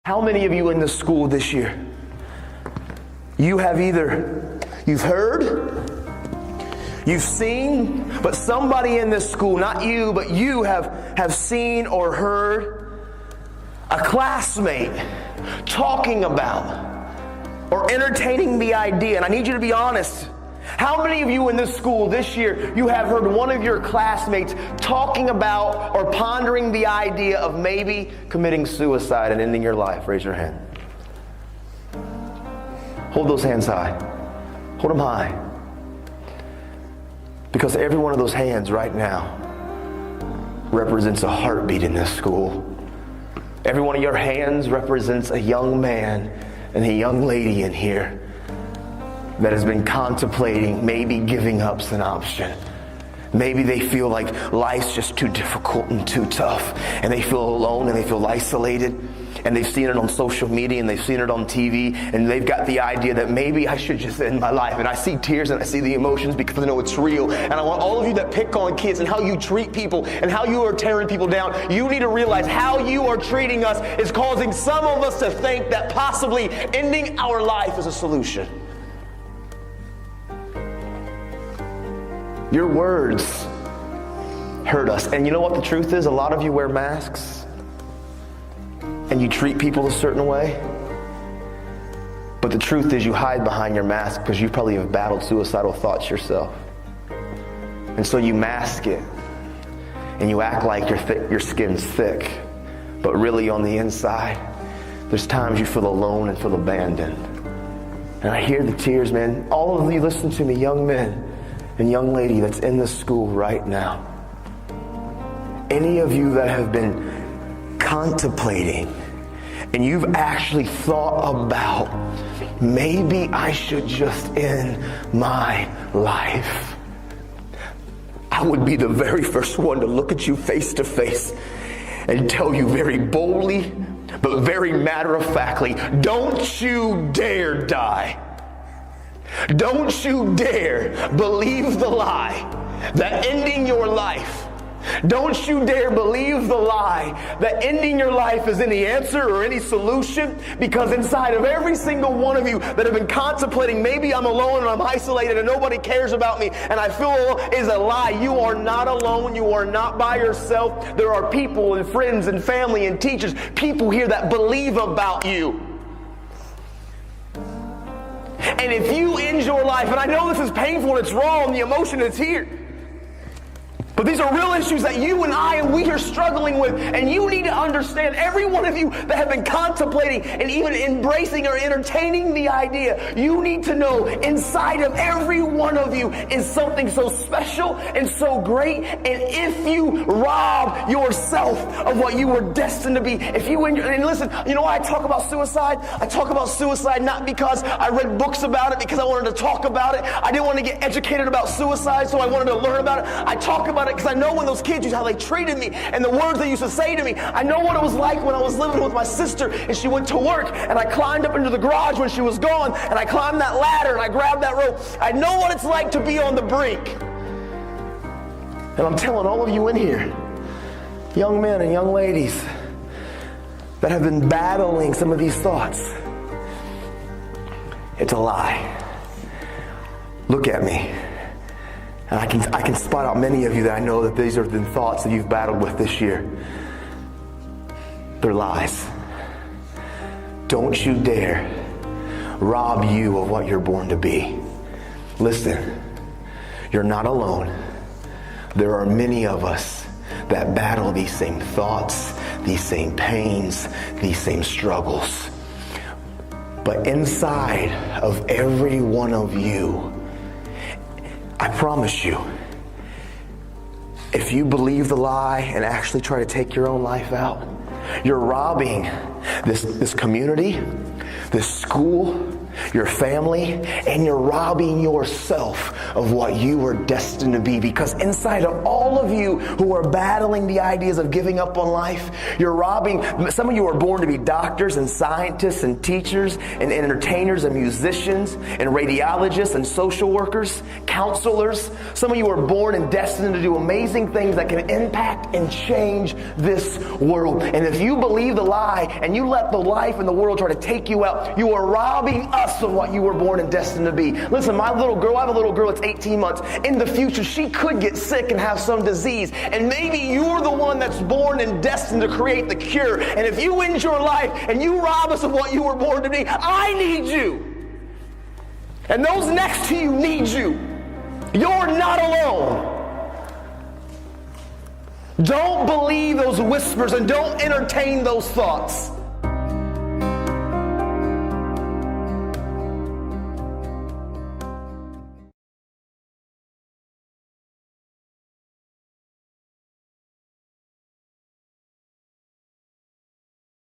How many of you in this school this year, you've heard, you've seen, but somebody in this school, not you, but you have seen or heard a classmate talking about or entertaining the idea, and I need you to be honest. How many of you in this school this year, you have heard one of your classmates talking about or pondering the idea of maybe committing suicide and ending your life? Raise your hand. Hold those hands high. Hold them high. Because every one of those hands right now represents a heartbeat in this school. Every one of your hands represents a young man and a young lady in here that has been contemplating maybe giving up's an option. Maybe they feel like life's just too difficult and too tough, and they feel alone and they feel isolated, and they've seen it on social media and they've seen it on TV, and they've got the idea that maybe I should just end my life. And I see tears and I see the emotions because I know it's real. And I want all of you that pick on kids and how you treat people and how you are tearing people down, you need to realize how you are treating us is causing some of us to think that possibly ending our life is a solution. Your words hurt us. And you know what the truth is? A lot of you wear masks and you treat people a certain way. But the truth is you hide behind your mask because you probably have battled suicidal thoughts yourself. And so you mask it and you act like your skin's thick. But really on the inside, there's times you feel alone and feel abandoned. And I hear the tears, man. All of you listen to me, young men and young lady that's in this school right now. Any of you that have been contemplating and you've actually thought about, maybe I should just end my life, I would be the very first one to look at you face to face and tell you very boldly, but very matter-of-factly, don't you dare die. Don't you dare believe the lie that ending your life, don't you dare believe the lie that ending your life is any answer or any solution, because inside of every single one of you that have been contemplating, maybe I'm alone and I'm isolated and nobody cares about me and I feel alone, is a lie. You are not alone. You are not by yourself. There are people and friends and family and teachers, people here that believe about you. And if you end your life, and I know this is painful and it's raw and the emotion is here, but these are real issues that you and I and we are struggling with, and you need to understand, every one of you that have been contemplating and even embracing or entertaining the idea, you need to know inside of every one of you is something so special and so great. And if you rob yourself of what you were destined to be, and listen, you know why I talk about suicide? I talk about suicide not because I read books about it, because I wanted to talk about it. I didn't want to get educated about suicide, so I wanted to learn about it. I talk about it because I know when those kids used how they treated me and the words they used to say to me. I know what it was like when I was living with my sister and she went to work and I climbed up into the garage when she was gone and I climbed that ladder and I grabbed that rope. I know what it's like to be on the brink. And I'm telling all of you in here, young men and young ladies that have been battling some of these thoughts, it's a lie. Look at me. And I can spot out many of you that I know that these have been thoughts that you've battled with this year. They're lies. Don't you dare rob you of what you're born to be. Listen, you're not alone. There are many of us that battle these same thoughts, these same pains, these same struggles. But inside of every one of you, I promise you, if you believe the lie and actually try to take your own life out, you're robbing this community, this school, your family, and you're robbing yourself of what you were destined to be. Because inside of all of you who are battling the ideas of giving up on life, you're robbing. Some of you are born to be doctors and scientists and teachers and entertainers and musicians and radiologists and social workers, counselors. Some of you are born and destined to do amazing things that can impact and change this world. And if you believe the lie and you let the life and the world try to take you out, you are robbing us of what you were born and destined to be. Listen, my little girl, I have a little girl that's 18 months. In the future, she could get sick and have some disease. And maybe you're the one that's born and destined to create the cure. And if you end your life and you rob us of what you were born to be, I need you. And those next to you need you. You're not alone. Don't believe those whispers and don't entertain those thoughts.